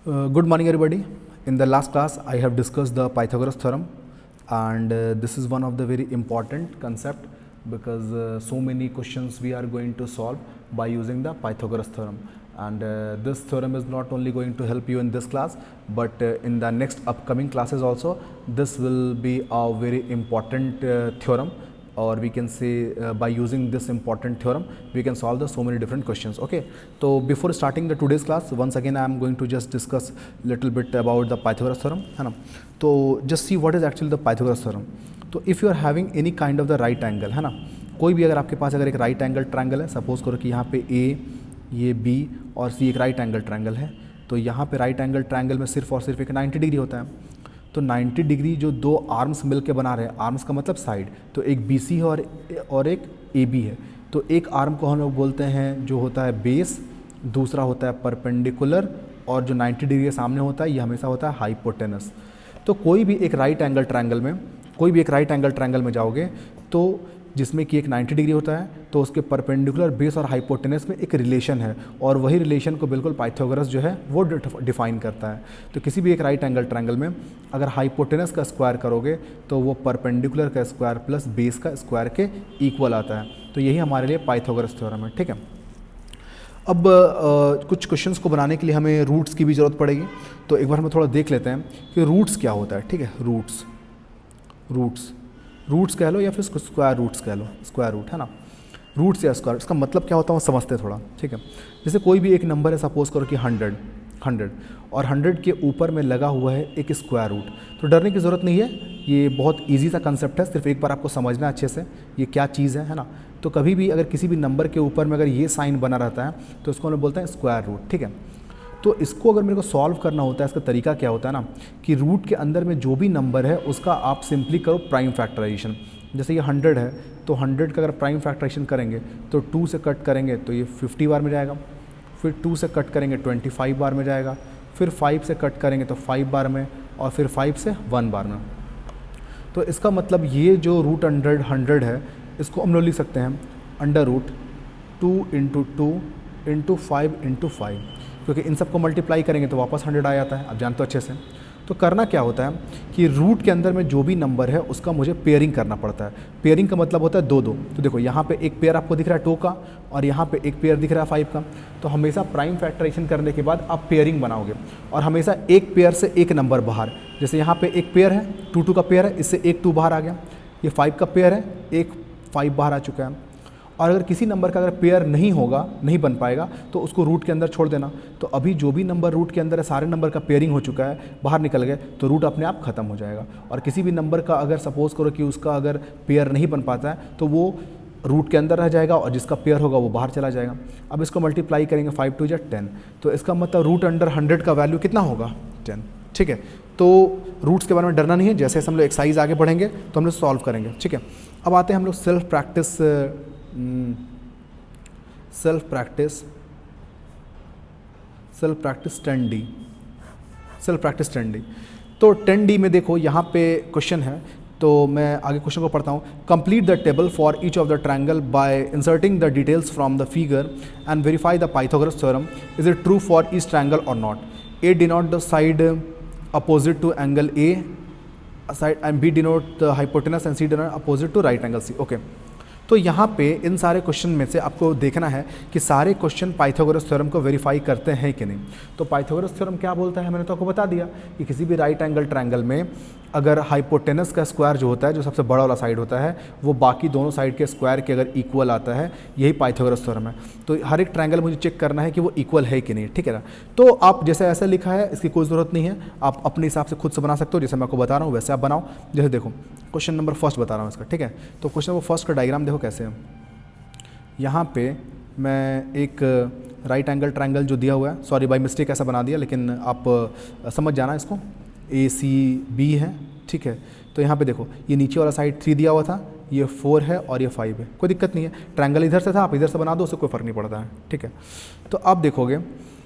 Good morning everybody. In the last class I have discussed the Pythagoras theorem, and this is one of the very important concept because so many questions we are going to solve by using the Pythagoras theorem, and this theorem is not only going to help you in this class but in the next upcoming classes also. This will be a very important theorem, or we can say by using this important theorem we can solve the so many different questions. Okay, so before starting the today's class, once again I am going to just discuss little bit about the Pythagoras theorem, है ना. तो just see what is actually the Pythagoras theorem. तो if you are having any kind of the right angle, है ना, कोई भी अगर आपके पास अगर एक राइट एंगल ट्रायंगल है, सपोज करो कि यहाँ पे ए, ये बी और सी एक राइट एंगल ट्रायंगल है, तो यहाँ पे राइट एंगल ट्रायंगल में सिर्फ और सिर्फ एक 90 डिग्री होता है. तो 90 डिग्री जो दो आर्म्स मिलके बना रहे हैं, आर्म्स का मतलब साइड, तो एक बी सी है और एक ए बी है. तो एक आर्म को हम लोग बोलते हैं जो होता है बेस, दूसरा होता है परपेंडिकुलर, और जो 90 डिग्री के सामने होता है ये हमेशा होता है हाइपोटेनस. तो कोई भी एक राइट एंगल ट्रायंगल में जाओगे तो जिसमें कि एक 90 डिग्री होता है, तो उसके परपेंडिकुलर, बेस और हाइपोटेनस में एक रिलेशन है, और वही रिलेशन को बिल्कुल पाइथागोरस जो है वो डिफाइन करता है. तो किसी भी एक राइट एंगल ट्रायंगल में अगर हाइपोटेनस का स्क्वायर करोगे तो वो परपेंडिकुलर का स्क्वायर प्लस बेस का स्क्वायर के इक्वल आता है. तो यही हमारे लिए पाइथागोरस थ्योरम है. ठीक है, अब कुछ क्वेश्चंस को बनाने के लिए हमें रूट्स की भी ज़रूरत पड़ेगी. तो एक बार हम थोड़ा देख लेते हैं कि रूट्स क्या होता है. ठीक है, रूट्स कह लो या फिर स्क्वायर रूट्स कह लो, स्क्वायर रूट है ना, रूट्स या स्क्वायर, इसका मतलब क्या होता है वो समझते हैं थोड़ा. ठीक है, जैसे कोई भी एक नंबर है, सपोज करो कि 100 और 100 के ऊपर में लगा हुआ है एक स्क्वायर रूट. तो डरने की ज़रूरत नहीं है, ये बहुत ईजी सा कंसेप्ट है, सिर्फ एक बार आपको समझना अच्छे से ये क्या चीज़ है ना. तो कभी भी अगर किसी भी नंबर के ऊपर में अगर ये साइन बना रहता है तो इसको हम बोलते हैं स्क्वायर रूट. ठीक है, तो इसको अगर मेरे को सॉल्व करना होता है, इसका तरीका क्या होता है ना, कि रूट के अंदर में जो भी नंबर है उसका आप सिंपली करो प्राइम फैक्टराइजेशन. जैसे ये 100 है तो 100 का अगर प्राइम फैक्टराइजेशन करेंगे तो 2 से कट करेंगे तो ये 50 बार में जाएगा, फिर 2 से कट करेंगे 25 बार में जाएगा, फिर 5 से कट करेंगे तो 5 बार में, और फिर 5 से 1 बार में. तो इसका मतलब ये जो रूट 100 है इसको हम लोग लिख सकते हैं अंडर रूट 2 × 2 × 5 × 5, क्योंकि इन सबको मल्टीप्लाई करेंगे तो वापस 100 आ जाता है. आप जानते हो अच्छे से. तो करना क्या होता है कि रूट के अंदर में जो भी नंबर है उसका मुझे पेयरिंग करना पड़ता है. पेयरिंग का मतलब होता है 2-2. तो देखो यहाँ पे एक पेयर आपको दिख रहा है 2 का, और यहाँ पे एक पेयर दिख रहा है 5 का. तो हमेशा प्राइम फैक्टराइजेशन करने के बाद आप पेयरिंग बनाओगे, और हमेशा एक पेयर से एक नंबर बाहर. जैसे यहाँ पे एक पेयर है, 2-2 का पेयर है, इससे एक 2 बाहर आ गया. ये 5 का पेयर है, एक 5 बाहर आ चुका है. और अगर किसी नंबर का अगर पेयर नहीं बन पाएगा तो उसको रूट के अंदर छोड़ देना. तो अभी जो भी नंबर रूट के अंदर है सारे नंबर का पेयरिंग हो चुका है, बाहर निकल गए, तो रूट अपने आप खत्म हो जाएगा. और किसी भी नंबर का अगर सपोज करो कि उसका अगर पेयर नहीं बन पाता है तो वो रूट के अंदर रह जाएगा, और जिसका पेयर होगा वो बाहर चला जाएगा. अब इसको मल्टीप्लाई करेंगे 5 × 2 = 10, तो इसका मतलब रूट अंडर 100 का वैल्यू कितना होगा 10. ठीक है, तो रूट्स के बारे में डरना नहीं है. जैसे हम लोग एक्सरसाइज आगे बढ़ेंगे तो हम लोग सॉल्व करेंगे. ठीक है, अब आते हैं हम लोग सेल्फ प्रैक्टिस 10D. तो 10D में देखो यहाँ पे क्वेश्चन है, तो मैं आगे क्वेश्चन को पढ़ता हूँ. Complete the table for each of the triangle bye inserting the details from the figure and verify the Pythagoras theorem. Is it true for each triangle और not? A denote the side opposite to angle A side, and B denote the hypotenuse, and C denote opposite to right angle C. Okay. तो यहाँ पे इन सारे question में से आपको देखना है कि सारे क्वेश्चन पाइथागोरस थ्योरम को वेरीफाई करते हैं कि नहीं. तो पाइथागोरस थ्योरम क्या बोलता है, मैंने तो आपको बता दिया कि किसी भी राइट एंगल ट्रायंगल में अगर हाइपोटेनस का स्क्वायर जो होता है, जो सबसे बड़ा वाला साइड होता है, वो बाकी दोनों साइड के स्क्वायर के अगर इक्वल आता है, यही पाइथागोरस थ्योरम है. तो हर एक ट्रायंगल मुझे चेक करना है कि वो इक्वल है कि नहीं. ठीक है ना, तो आप जैसे ऐसा लिखा है इसकी कोई ज़रूरत नहीं है, आप अपने हिसाब से खुद से बना सकते हो. जैसे मैं आपको बता रहा हूँ वैसे आप बनाओ. जैसे देखो क्वेश्चन नंबर फर्स्ट बता रहा हूँ इसका. ठीक है, तो क्वेश्चन नंबर फर्स्ट का डायग्राम देखो कैसे है. यहाँ पे मैं एक राइट एंगल ट्रायंगल जो दिया हुआ है, सॉरी बाय मिस्टेक ऐसा बना दिया, लेकिन आप समझ जाना इसको. ACB है. ठीक है, तो यहाँ पे देखो ये नीचे वाला साइड 3 दिया हुआ था, ये 4 है और ये 5 है. कोई दिक्कत नहीं है, ट्रायंगल इधर से था, आप इधर से बना दो, उससे कोई फ़र्क नहीं पड़ता है. ठीक है, तो आप देखोगे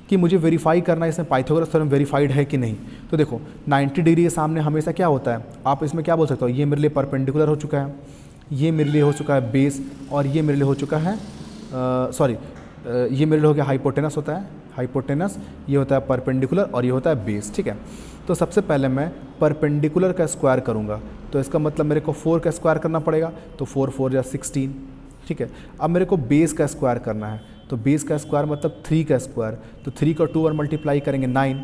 कि मुझे वेरीफाई करना है इसमें पाइथागोरस थ्योरम वेरीफाइड है कि नहीं. तो देखो 90 डिग्री के सामने हमेशा क्या होता है, आप इसमें क्या बोल सकते हो, ये मेरे लिए परपेंडिकुलर हो चुका है, ये मेरे लिए हो चुका है बेस, और ये मेरे लिए हो चुका है ये मेरे लिए हो गया हाइपोटेनस होता है. हाइपोटेनस, ये होता है परपेंडिकुलर और ये होता है बेस, ठीक है। तो सबसे पहले मैं परपेंडिकुलर का स्क्वायर करूँगा, तो इसका मतलब मेरे को 4 का स्क्वायर करना पड़ेगा, तो 4 4 या 16, ठीक है। अब मेरे को बेस का स्क्वायर करना है, तो बेस का स्क्वायर मतलब 3 का स्क्वायर, तो 3 को 2 और मल्टीप्लाई करेंगे 9।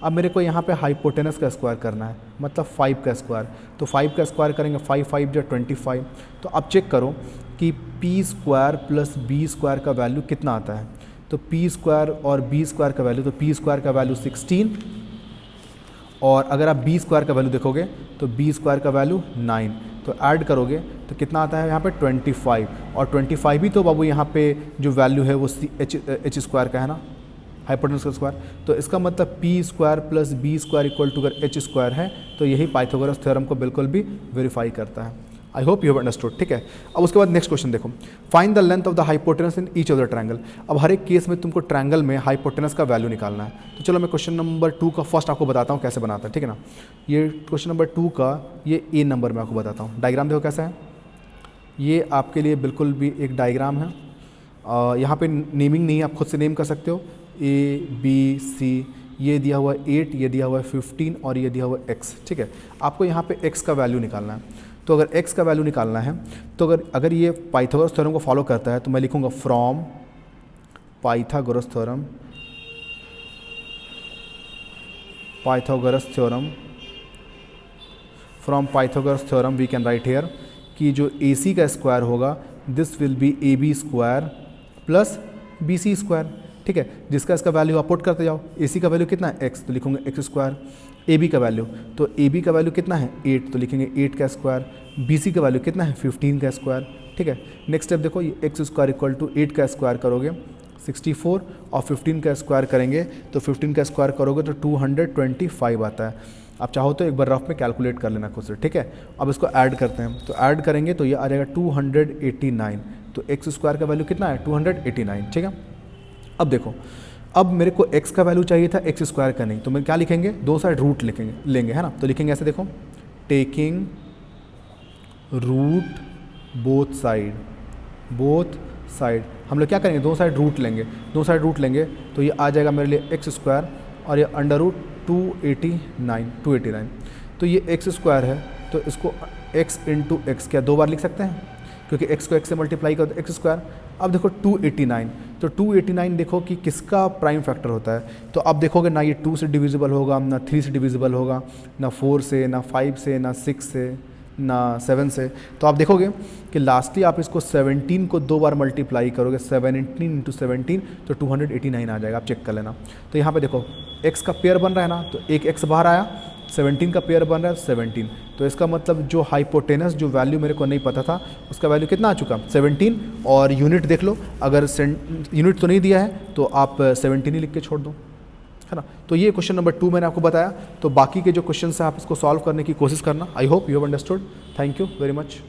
अब मेरे को यहाँ पे हाइपोटेनस का स्क्वायर करना है, मतलब 5 का स्क्वायर, तो 5 का स्क्वायर करेंगे 5 5 या 25। तो अब चेक करो कि P square plus B square का वैल्यू कितना आता है। तो पी स्क्वायर और बी स्क्वायर का वैल्यू, तो पी स्क्वायर का वैल्यू 16, और अगर आप बी स्क्वायर का वैल्यू देखोगे तो बी स्क्वायर का वैल्यू 9, तो ऐड करोगे तो कितना आता है यहाँ पे 25, और 25 भी तो बाबू यहाँ पे जो वैल्यू है वो एच स्क्वायर का है ना, हाइपोटेनस का स्क्वायर। तो इसका मतलब P square plus B square equal to अगर एच स्क्वायर है तो यही पाइथागोरस थ्योरम को बिल्कुल भी वेरीफाई करता है। I hope you have understood, ठीक है। अब उसके बाद नेक्स्ट क्वेश्चन देखो, find the length of the hypotenuse in each of the triangle. अब हर एक केस में तुमको ट्रायंगल में हाइपोटेनस का वैल्यू निकालना है। तो चलो मैं क्वेश्चन नंबर 2 का फर्स्ट आपको बताता हूँ कैसे बनाता है, ठीक है ना। ये क्वेश्चन नंबर 2 का ये ए नंबर मैं आपको बताता हूँ। डायग्राम देखो कैसा है, ये आपके लिए बिल्कुल भी एक डायग्राम है। यहाँ पे नेमिंग नहीं है, आप खुद से नेम कर सकते हो, ए बी सी, ये दिया हुआ है 8, ये दिया हुआ है 15 और ये दिया हुआ है x, ठीक है। आपको यहाँ पे x का वैल्यू निकालना है। तो अगर x का वैल्यू निकालना है तो अगर ये पाइथागोरस थ्योरम को फॉलो करता है तो मैं लिखूँगा from Pythagoras theorem, from Pythagoras theorem we can write here कि जो AC का स्क्वायर होगा this will be AB square plus BC square, ठीक है। जिसका इसका वैल्यू आप पुट करते जाओ। AC का वैल्यू कितना है x, तो लिखूंगे x स्क्वायर। AB का वैल्यू, तो AB का वैल्यू कितना है 8, तो लिखेंगे 8 का स्क्वायर। BC का वैल्यू कितना है 15 का स्क्वायर, ठीक है। नेक्स्ट स्टेप देखो, ये x स्क्वायर इक्वल टू 8 का स्क्वायर करोगे 64 और 15 का स्क्वायर करेंगे तो 15 का स्क्वायर करोगे तो 225 आता है। आप चाहो तो एक बार रफ में कैलकुलेट कर लेना खुद से, ठीक है। अब इसको ऐड करते हैं, तो ऐड करेंगे तो ये आ जाएगा 289, तो x स्क्वायर का वैल्यू कितना है 289, ठीक है। अब देखो, अब मेरे को x का वैल्यू चाहिए था x स्क्वायर का नहीं, तो मैं क्या लिखेंगे, दो साइड रूट लेंगे, है ना। तो लिखेंगे ऐसे, देखो टेकिंग रूट बोथ साइड हम लोग क्या करेंगे, दो साइड रूट लेंगे, तो ये आ जाएगा मेरे लिए x स्क्वायर और ये अंडर रूट 289। तो ये x स्क्वायर है तो इसको x इंटू एक्स क्या 2 बार लिख सकते हैं, क्योंकि x को x से मल्टीप्लाई करो तो x स्क्वायर। अब देखो 289, तो 289 देखो कि किसका प्राइम फैक्टर होता है। तो अब देखोगे ना ये 2 से डिविजिबल होगा, ना 3 से डिविजिबल होगा, ना 4 से, ना 5 से, ना 6 से, ना 7 से। तो आप देखोगे कि लास्टली आप इसको 17 को 2 बार मल्टीप्लाई करोगे, 17 इंटू 17 तो 289 आ जाएगा। आप चेक कर लेना। तो यहाँ पे देखो x का पेयर बन रहा है ना, तो एक x बाहर आया, 17 का पेयर बन रहा है 17, तो इसका मतलब जो हाइपोटेनस जो वैल्यू मेरे को नहीं पता था उसका वैल्यू कितना आ चुका 17। और यूनिट देख लो, अगर यूनिट तो नहीं दिया है तो आप 17 ही लिख के छोड़ दो, है ना। तो ये क्वेश्चन नंबर 2 मैंने आपको बताया। तो बाकी के जो क्वेश्चन है आप इसको सॉल्व करने की कोशिश करना। I hope you have understood. Thank you very much.